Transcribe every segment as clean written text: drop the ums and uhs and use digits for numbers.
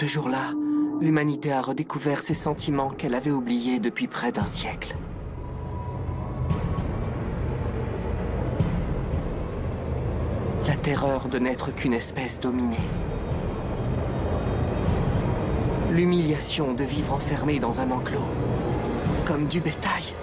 Ce jour-là, l'humanité a redécouvert ses sentiments qu'elle avait oubliés depuis près d'un siècle. La terreur de n'être qu'une espèce dominée. L'humiliation de vivre enfermé dans un enclos, comme du bétail.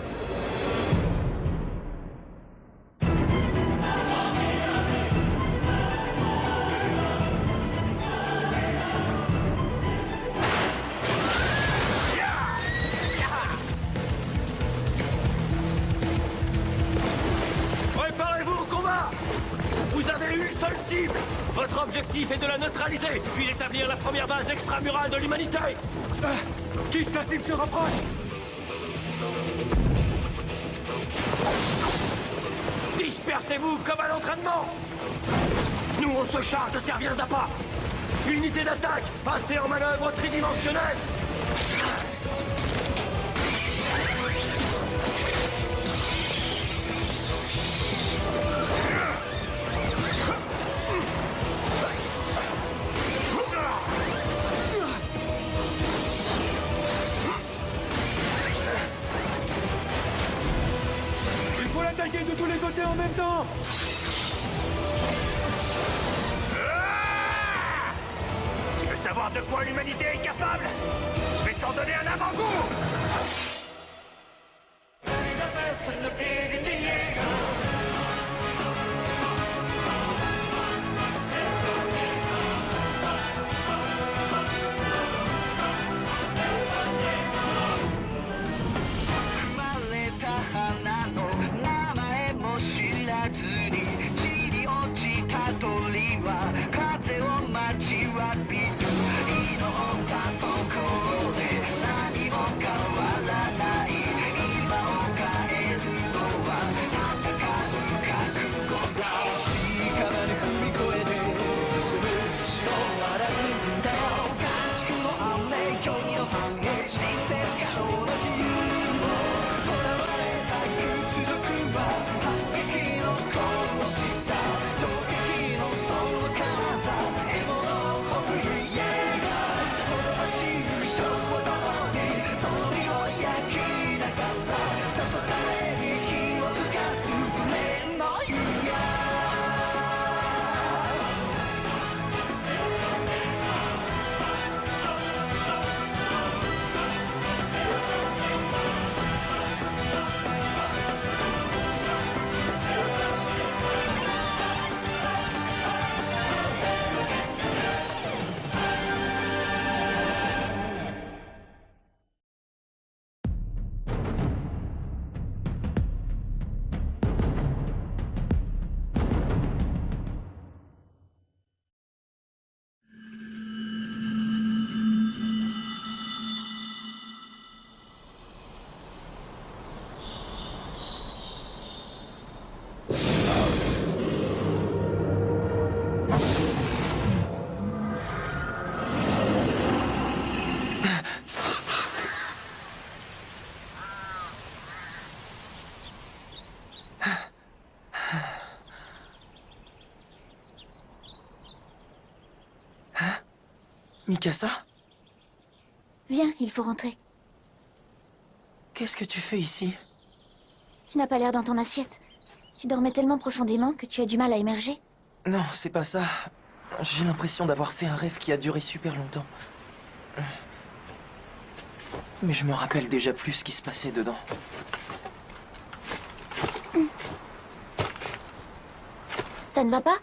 Préparez-vous au combat! Vous avez une seule cible! Votre objectif est de la neutraliser, puis d'établir la première base extramurale de l'humanité! Kiss, la cible se rapproche! Dispersez-vous comme à l'entraînement! Nous, on se charge de servir d'appât! Unité d'attaque, passez en manœuvre tridimensionnelle! Attaquer de tous les côtés en même temps! Tu veux savoir de quoi l'humanité est capable? Je vais t'en donner un avant-goût! Mikasa? Viens, il faut rentrer. Qu'est-ce que tu fais ici? Tu n'as pas l'air dans ton assiette. Tu dormais tellement profondément que tu as du mal à émerger. Non, c'est pas ça. J'ai l'impression d'avoir fait un rêve qui a duré super longtemps. Mais je me rappelle déjà plus ce qui se passait dedans. Ça ne va pas?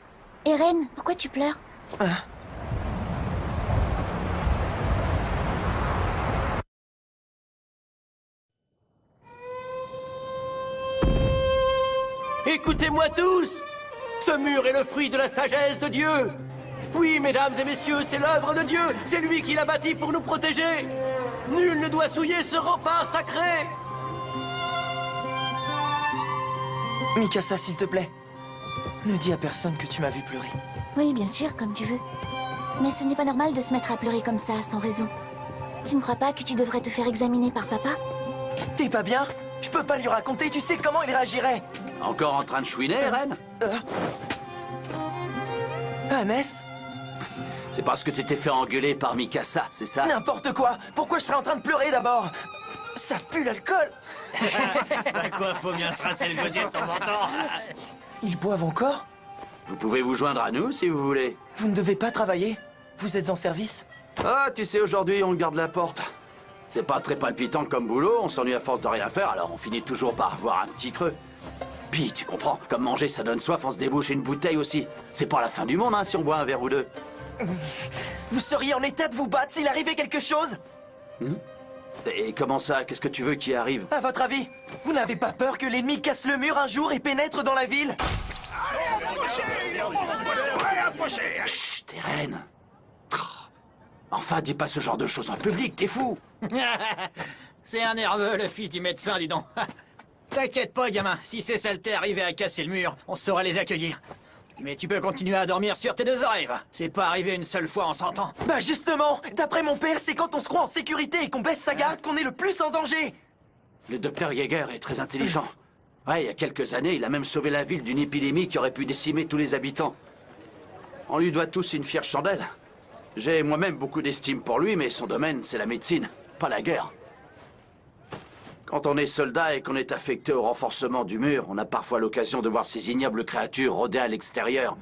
Eren, pourquoi tu pleures? Écoutez-moi tous! Ce mur est le fruit de la sagesse de Dieu! Oui, mesdames et messieurs, c'est l'œuvre de Dieu! C'est lui qui l'a bâti pour nous protéger! Nul ne doit souiller ce rempart sacré! Mikasa, s'il te plaît. Ne dis à personne que tu m'as vu pleurer. Oui, bien sûr, comme tu veux. Mais ce n'est pas normal de se mettre à pleurer comme ça, sans raison. Tu ne crois pas que tu devrais te faire examiner par papa? T'es pas bien? Je peux pas lui raconter, tu sais comment il réagirait. Encore en train de chouiner, Eren? Hannes? C'est parce que tu t'es fait engueuler par Mikasa, c'est ça? N'importe quoi! Pourquoi je serais en train de pleurer d'abord? Ça pue l'alcool! Bah quoi, faut bien se rincer le gosier de temps en temps. Ils boivent encore? Vous pouvez vous joindre à nous si vous voulez. Vous ne devez pas travailler? Vous êtes en service? Ah, tu sais, aujourd'hui, on garde la porte. C'est pas très palpitant comme boulot, on s'ennuie à force de rien faire, alors on finit toujours par avoir un petit creux. Puis, tu comprends, comme manger ça donne soif, on se débouche une bouteille aussi. C'est pas la fin du monde, hein, si on boit un verre ou deux. Vous seriez en état de vous battre s'il arrivait quelque chose? Et comment ça? Qu'est-ce que tu veux qui arrive? À votre avis, vous n'avez pas peur que l'ennemi casse le mur un jour et pénètre dans la ville? Chut, Eren. Enfin, dis pas ce genre de choses en public, t'es fou! C'est un nerveux, le fils du médecin, dis donc. T'inquiète pas, gamin. Si ces saletés arrivaient à casser le mur, on saura les accueillir. Mais tu peux continuer à dormir sur tes deux oreilles, va. C'est pas arrivé une seule fois en 100 ans. Bah justement, d'après mon père, c'est quand on se croit en sécurité et qu'on baisse sa garde qu'on est le plus en danger. Le docteur Yeager est très intelligent. Ouais, il y a quelques années, il a même sauvé la ville d'une épidémie qui aurait pu décimer tous les habitants. On lui doit tous une fière chandelle. J'ai moi-même beaucoup d'estime pour lui, mais son domaine, c'est la médecine, pas la guerre. Quand on est soldat et qu'on est affecté au renforcement du mur, on a parfois l'occasion de voir ces ignobles créatures rôder à l'extérieur.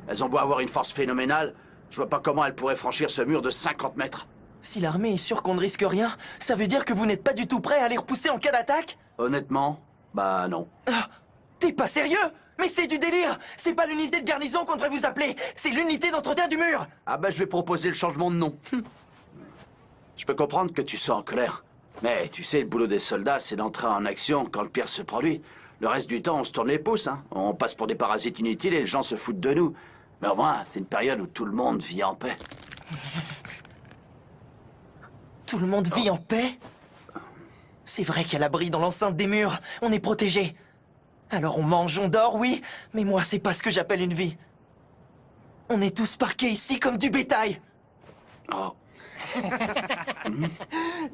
Elles ont beau avoir une force phénoménale, je vois pas comment elles pourraient franchir ce mur de 50 mètres. Si l'armée est sûre qu'on ne risque rien, ça veut dire que vous n'êtes pas du tout prêt à les repousser en cas d'attaque? Honnêtement, bah non. Ah, t'es pas sérieux? Mais c'est du délire! C'est pas l'unité de garnison qu'on devrait vous appeler, c'est l'unité d'entretien du mur! Ah bah je vais proposer le changement de nom. Je peux comprendre que tu sois en colère. Mais tu sais, le boulot des soldats, c'est d'entrer en action quand le pire se produit. Le reste du temps, on se tourne les pouces, hein. On passe pour des parasites inutiles et les gens se foutent de nous. Mais au moins, c'est une période où tout le monde vit en paix. Tout le monde vit en paix? C'est vrai qu'à l'abri dans l'enceinte des murs, on est protégé. Alors on mange, on dort, oui, mais moi, c'est pas ce que j'appelle une vie. On est tous parqués ici comme du bétail. Oh.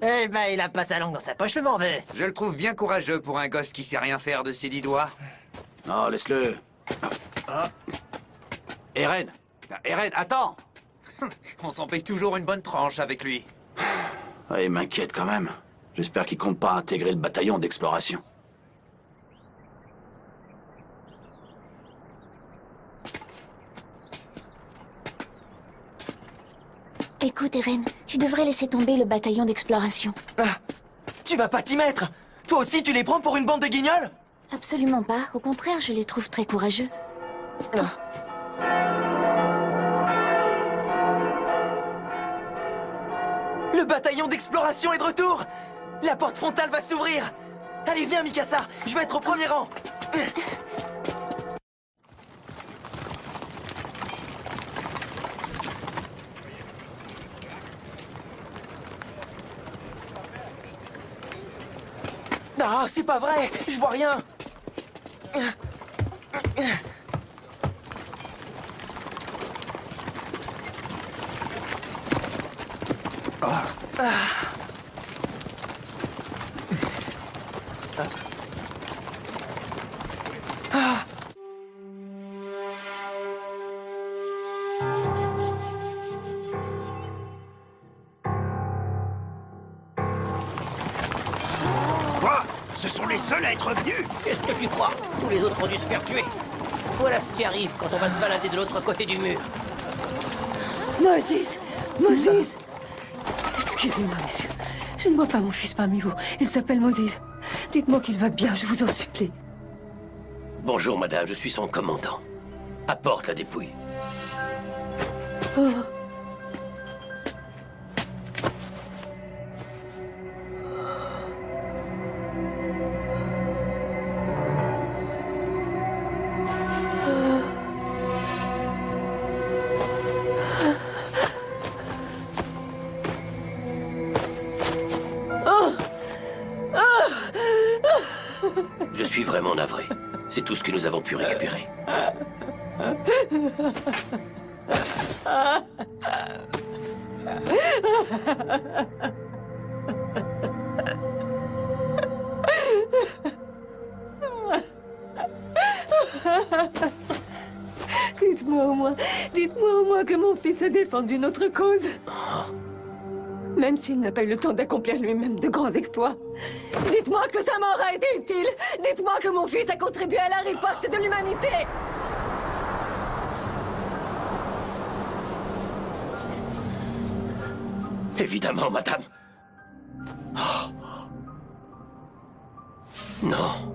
Eh ben, il a pas sa langue dans sa poche, le mauvais. Je le trouve bien courageux pour un gosse qui sait rien faire de ses 10 doigts. Non, laisse-le. Eren! Eren, attends! On s'en paye toujours une bonne tranche avec lui. Ouais, il m'inquiète quand même. J'espère qu'il compte pas intégrer le bataillon d'exploration. Écoute, Eren, tu devrais laisser tomber le bataillon d'exploration. Ah, tu vas pas t'y mettre! Toi aussi, tu les prends pour une bande de guignols? Absolument pas. Au contraire, je les trouve très courageux. Le bataillon d'exploration est de retour! La porte frontale va s'ouvrir! Allez, viens, Mikasa! Je vais être au premier rang! Ah, c'est pas vrai! Je vois rien! Quoi? Ce sont les seuls à être venus? Qu'est-ce que tu crois? Tous les autres ont dû se faire tuer. Voilà ce qui arrive quand on va se balader de l'autre côté du mur. Moses! Moses! Excusez-moi, messieurs. Je ne vois pas mon fils parmi vous. Il s'appelle Moses. Dites-moi qu'il va bien, je vous en supplie. Bonjour, madame, je suis son commandant. Apporte la dépouille. Oh. Je suis vraiment navré. C'est tout ce que nous avons pu récupérer. Dites-moi au moins que mon fils a défendu notre cause. Même s'il n'a pas eu le temps d'accomplir lui-même de grands exploits. Dites-moi que sa mort a été utile. Dites-moi que mon fils a contribué à la riposte de l'humanité. Évidemment, madame. Oh. Non.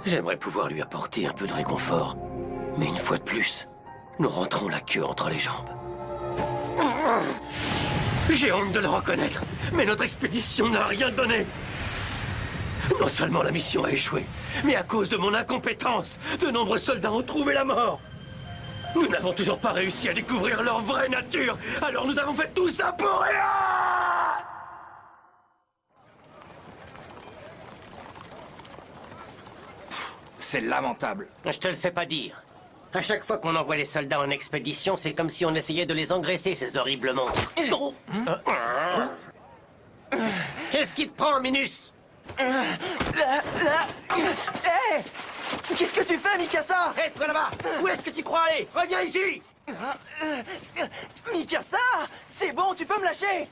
J'aimerais pouvoir lui apporter un peu de réconfort. Mais une fois de plus, nous rentrons la queue entre les jambes. J'ai honte de le reconnaître, mais notre expédition n'a rien donné. Non seulement la mission a échoué, mais à cause de mon incompétence, de nombreux soldats ont trouvé la mort. Nous n'avons toujours pas réussi à découvrir leur vraie nature, alors nous avons fait tout ça pour rien! C'est lamentable. Je te le fais pas dire. À chaque fois qu'on envoie les soldats en expédition, c'est comme si on essayait de les engraisser, ces horribles monstres. Qu'est-ce qui te prend, Minus? Hé! Qu'est-ce que tu fais, Mikasa? Hé, toi là-bas! Où est-ce que tu crois aller? Reviens ici! Mikasa! C'est bon, tu peux me lâcher!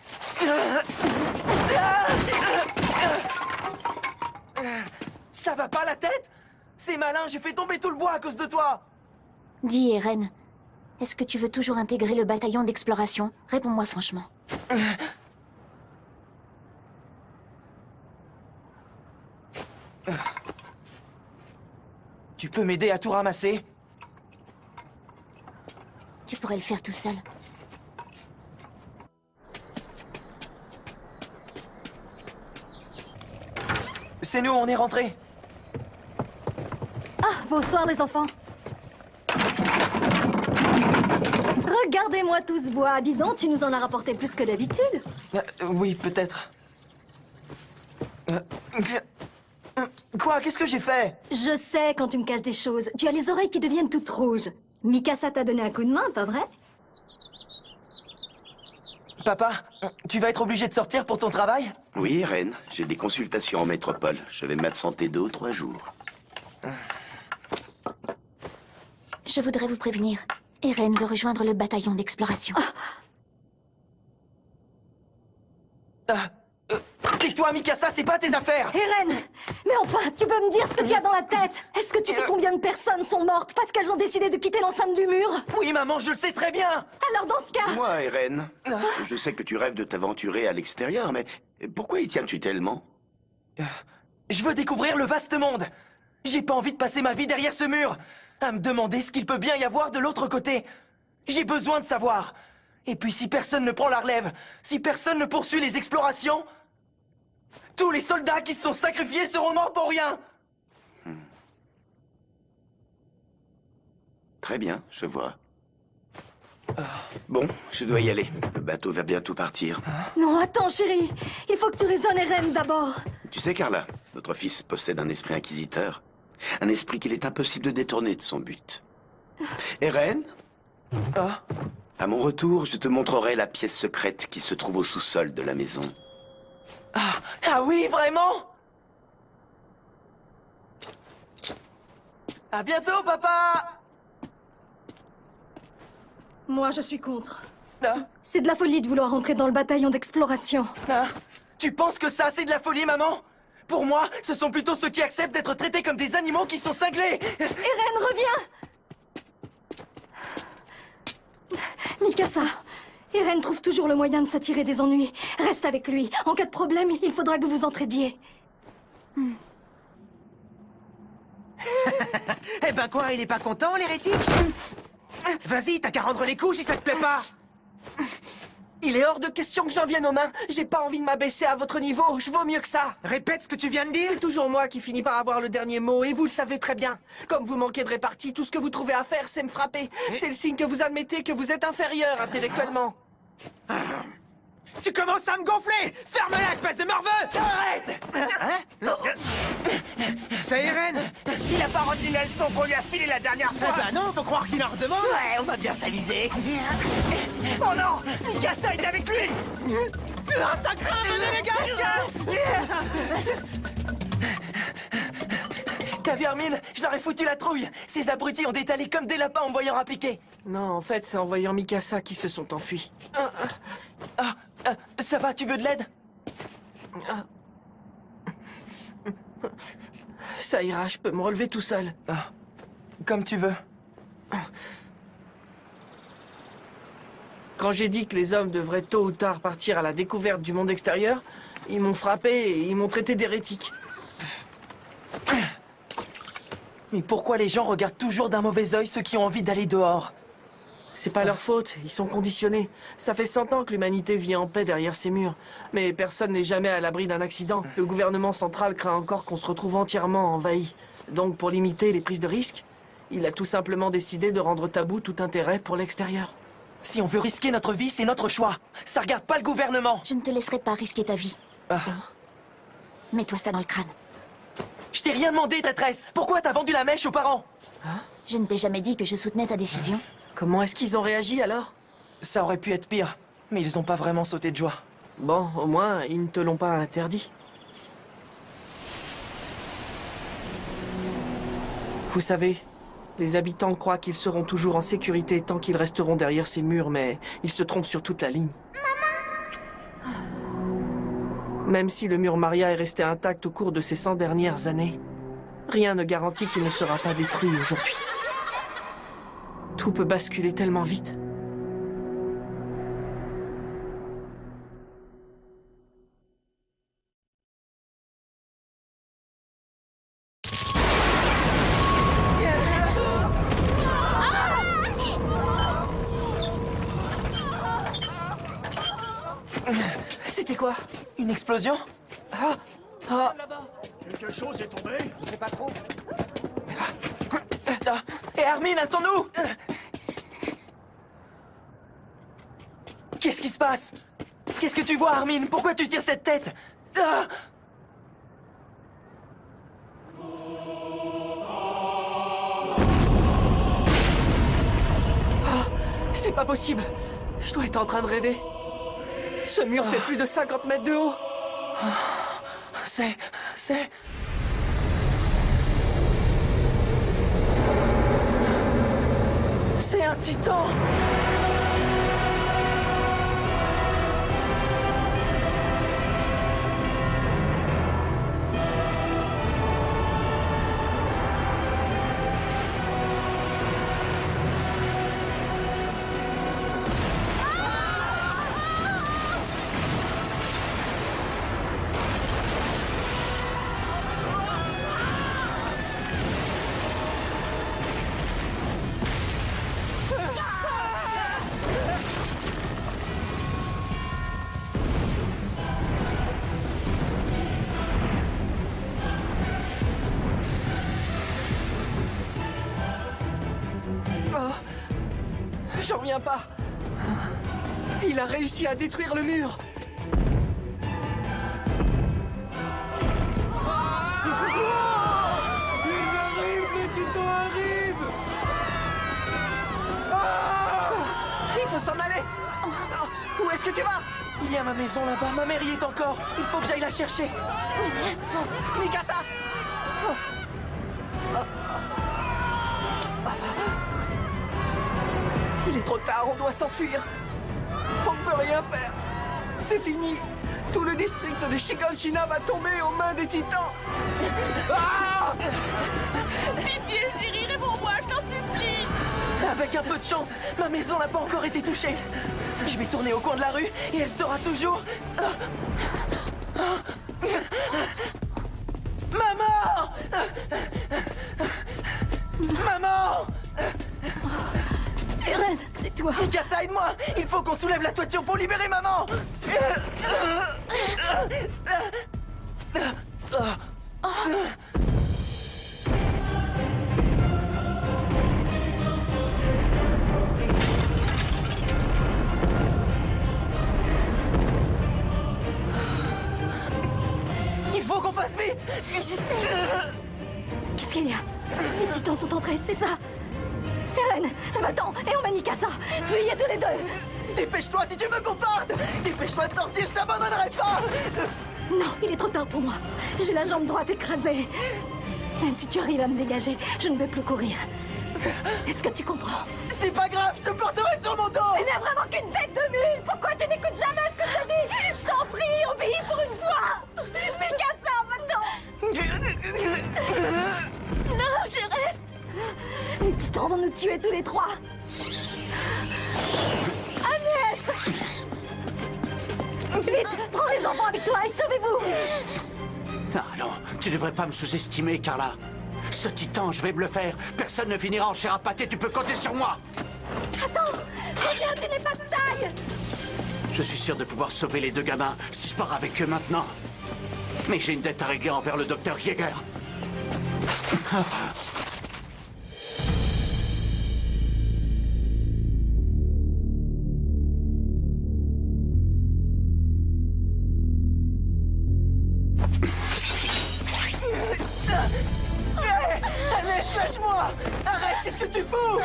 Ça va pas la tête? C'est malin, j'ai fait tomber tout le bois à cause de toi! Dis, Eren, est-ce que tu veux toujours intégrer le bataillon d'exploration? Réponds-moi franchement. Tu peux m'aider à tout ramasser? Tu pourrais le faire tout seul. C'est nous, on est rentrés. Ah, bonsoir les enfants. Regardez-moi tout ce bois. Dis donc, tu nous en as rapporté plus que d'habitude. Oui, peut-être. Quoi? Qu'est-ce que j'ai fait? Je sais quand tu me caches des choses. Tu as les oreilles qui deviennent toutes rouges. Mikasa t'a donné un coup de main, pas vrai? Papa, tu vas être obligé de sortir pour ton travail? Oui, Eren, j'ai des consultations en métropole. Je vais m'absenter 2 ou 3 jours. Je voudrais vous prévenir. Eren veut rejoindre le bataillon d'exploration. Tais-toi, Mikasa, c'est pas tes affaires! Eren! Mais enfin, tu peux me dire ce que tu as dans la tête? Est-ce que tu sais combien de personnes sont mortes parce qu'elles ont décidé de quitter l'enceinte du mur? Oui, maman, je le sais très bien! Alors dans ce cas... Moi, Eren, je sais que tu rêves de t'aventurer à l'extérieur, mais pourquoi y tiens-tu tellement? Je veux découvrir le vaste monde! J'ai pas envie de passer ma vie derrière ce mur! À me demander ce qu'il peut bien y avoir de l'autre côté! J'ai besoin de savoir! Et puis si personne ne prend la relève, si personne ne poursuit les explorations, tous les soldats qui se sont sacrifiés seront morts pour rien! Très bien, je vois. Bon, je dois y aller. Le bateau va bientôt partir. Non, attends, chérie. Il faut que tu raisonnes Eren d'abord. Tu sais, Carla, notre fils possède un esprit inquisiteur. Un esprit qu'il est impossible de détourner de son but. Eren, à mon retour, je te montrerai la pièce secrète qui se trouve au sous-sol de la maison. Ah oui, vraiment? À bientôt, papa! Moi, je suis contre. C'est de la folie de vouloir entrer dans le bataillon d'exploration. Tu penses que ça, c'est de la folie, maman? Pour moi, ce sont plutôt ceux qui acceptent d'être traités comme des animaux qui sont cinglés! Eren, reviens! Mikasa, Eren trouve toujours le moyen de s'attirer des ennuis. Reste avec lui. En cas de problème, il faudra que vous entraidiez. Eh ben quoi, il est pas content, l'hérétique? Vas-y, t'as qu'à rendre les coups si ça te plaît pas. Il est hors de question que j'en vienne aux mains. J'ai pas envie de m'abaisser à votre niveau. Je vaux mieux que ça. Répète ce que tu viens de dire. C'est toujours moi qui finis par avoir le dernier mot, et vous le savez très bien. Comme vous manquez de répartie, tout ce que vous trouvez à faire, c'est me frapper. C'est le signe que vous admettez que vous êtes inférieur intellectuellement. Tu commences à me gonfler. Ferme-la, espèce de morveux. Arrête! C'est Eren. Il a pas retenu la leçon qu'on lui a filée la dernière fois. Bah non, faut croire qu'il en redemande. Ouais, on va bien s'amuser. Oh non! Mikasa est avec lui! Un sacré! Les gars! T'as vu Armin? Je leur ai foutu la trouille. Ces abrutis ont détalé comme des lapins en me voyant appliquer. Non, en fait, c'est en voyant Mikasa qui se sont enfuis. Ça va, tu veux de l'aide? Ça ira, je peux me relever tout seul. Comme tu veux. Quand j'ai dit que les hommes devraient tôt ou tard partir à la découverte du monde extérieur, ils m'ont frappé et ils m'ont traité d'hérétique. Mais pourquoi les gens regardent toujours d'un mauvais œil ceux qui ont envie d'aller dehors? C'est pas leur faute, ils sont conditionnés. Ça fait 100 ans que l'humanité vit en paix derrière ces murs. Mais personne n'est jamais à l'abri d'un accident. Le gouvernement central craint encore qu'on se retrouve entièrement envahi. Donc pour limiter les prises de risques, il a tout simplement décidé de rendre tabou tout intérêt pour l'extérieur. Si on veut risquer notre vie, c'est notre choix. Ça regarde pas le gouvernement. Je ne te laisserai pas risquer ta vie. Mets-toi ça dans le crâne. Je t'ai rien demandé, traîtresse. Pourquoi t'as vendu la mèche aux parents? Je ne t'ai jamais dit que je soutenais ta décision. Comment est-ce qu'ils ont réagi alors? Ça aurait pu être pire, mais ils ont pas vraiment sauté de joie. Bon, au moins, ils ne te l'ont pas interdit. Vous savez, les habitants croient qu'ils seront toujours en sécurité tant qu'ils resteront derrière ces murs, mais ils se trompent sur toute la ligne. Même si le mur Maria est resté intact au cours de ces 100 dernières années, rien ne garantit qu'il ne sera pas détruit aujourd'hui. Tout peut basculer tellement vite. C'était quoi? Une explosion? Quelque chose est tombé? Je sais pas trop. Hé Armin, attends-nous! Qu'est-ce qui se passe? Qu'est-ce que tu vois, Armin? Pourquoi tu tires cette tête? C'est pas possible! Je dois être en train de rêver. Ce mur fait plus de 50 mètres de haut. C'est... C'est un titan! J'en reviens pas. Il a réussi à détruire le mur. Ils arrivent, les titans arrivent! Il faut s'en aller. Où est-ce que tu vas? Il y a ma maison là-bas, ma mère y est encore. Il faut que j'aille la chercher. Mikasa! Il est trop tard, on doit s'enfuir. On ne peut rien faire. C'est fini. Tout le district de Shiganshina va tomber aux mains des titans. Pitié, Jiri, réponds-moi, je t'en supplie. Avec un peu de chance, ma maison n'a pas encore été touchée. Je vais tourner au coin de la rue et elle sera toujours... Maman! Maman! Eren, c'est toi. Mikasa, aide-moi! Il faut qu'on soulève la toiture pour libérer maman! Il faut qu'on fasse vite! Je sais. Qu'est-ce qu'il y a? Les titans sont entrés, c'est ça? Eren, va-t'en et emmène Mikasa. Fuyez tous les deux. Dépêche-toi si tu veux qu'on parte! Dépêche-toi de sortir, je t'abandonnerai pas! Non, il est trop tard pour moi. J'ai la jambe droite écrasée. Même si tu arrives à me dégager, je ne vais plus courir. Est-ce que tu comprends? C'est pas grave, je te porterai sur mon dos. Tu n'as vraiment qu'une tête de mule. Pourquoi tu n'écoutes jamais ce que je te dis? Je t'en prie, obéis pour une fois. Mikasa, va-t'en. Non, je reste. Les titans vont nous tuer tous les trois. Agnès! Vite, prends les enfants avec toi et sauvez-vous. Ah non, tu devrais pas me sous-estimer, Carla. Ce titan, je vais me le faire. Personne ne finira en chair à pâté, tu peux compter sur moi. Attends, reviens, tu n'es pas de taille. Je suis sûr de pouvoir sauver les deux gamins si je pars avec eux maintenant. Mais j'ai une dette à régler envers le docteur Yeager. Agnès, lâche-moi! Arrête, qu'est-ce que tu fous?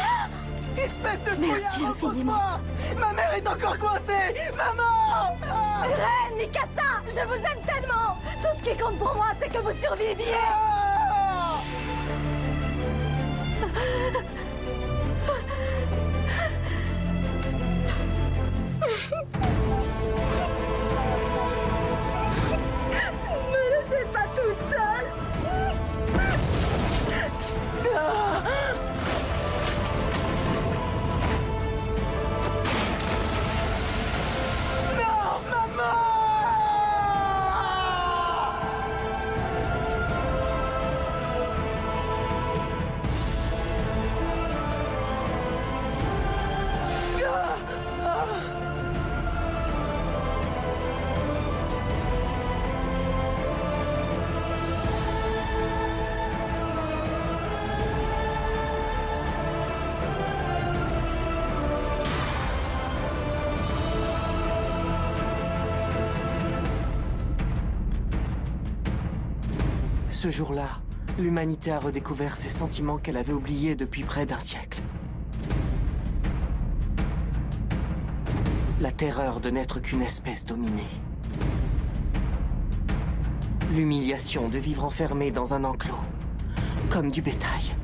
Espèce de Merci infiniment. Ma mère est encore coincée! Maman! Ren, Mikasa, je vous aime tellement. Tout ce qui compte pour moi, c'est que vous surviviez. Ne me laissez pas toute seule. Non, maman! Ce jour-là, l'humanité a redécouvert ses sentiments qu'elle avait oubliés depuis près d'un siècle. La terreur de n'être qu'une espèce dominée. L'humiliation de vivre enfermé dans un enclos, comme du bétail.